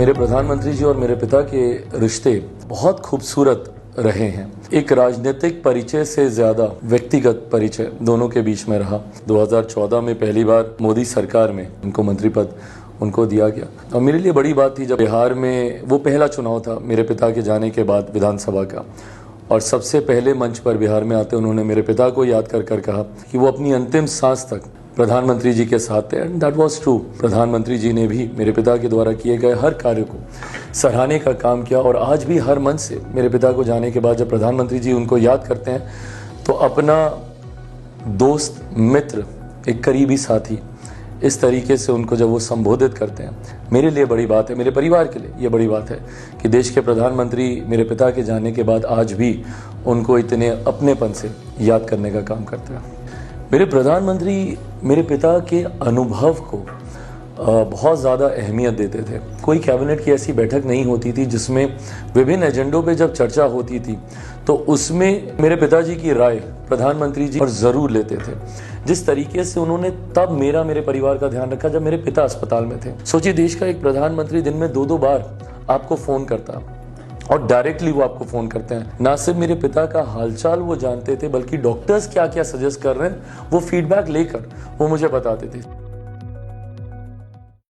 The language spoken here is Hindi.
मेरे प्रधानमंत्री जी और मेरे पिता के रिश्ते बहुत खूबसूरत रहे हैं। एक राजनीतिक परिचय से ज्यादा व्यक्तिगत परिचय दोनों के बीच में रहा। 2014 में पहली बार मोदी सरकार में उनको मंत्री पद उनको दिया गया और मेरे लिए बड़ी बात थी जब बिहार में वो पहला चुनाव था मेरे पिता के जाने के बाद विधानसभा का, और सबसे पहले मंच पर बिहार में आते उन्होंने मेरे पिता को याद कर कर कहा कि वो अपनी अंतिम सांस तक प्रधानमंत्री जी के साथ थे। And that was true. प्रधानमंत्री जी ने भी मेरे पिता के द्वारा किए गए हर कार्य को सराहने का काम किया और आज भी हर मंच से मेरे पिता को जाने के बाद जब प्रधानमंत्री जी उनको याद करते हैं तो अपना दोस्त, मित्र, एक करीबी साथी इस तरीके से उनको जब वो संबोधित करते हैं, मेरे लिए बड़ी बात है, मेरे परिवार के लिए ये बड़ी बात है कि देश के प्रधानमंत्री मेरे पिता के जाने के बाद आज भी उनको इतने अपनेपन से याद करने का काम करते हैं। मेरे प्रधानमंत्री मेरे पिता के अनुभव को बहुत ज़्यादा अहमियत देते थे। कोई कैबिनेट की ऐसी बैठक नहीं होती थी जिसमें विभिन्न एजेंडों पे जब चर्चा होती थी तो उसमें मेरे पिताजी की राय प्रधानमंत्री जी और ज़रूर लेते थे। जिस तरीके से उन्होंने तब मेरे परिवार का ध्यान रखा जब मेरे पिता अस्पताल में थे। सोचिए, देश का एक प्रधानमंत्री दिन में 2-2 बार आपको फ़ोन करता और डायरेक्टली वो आपको फ़ोन करते हैं। ना सिर्फ मेरे पिता का हालचाल वो जानते थे बल्कि डॉक्टर्स क्या क्या सजेस्ट कर रहे हैं वो फीडबैक लेकर वो मुझे बताते थे।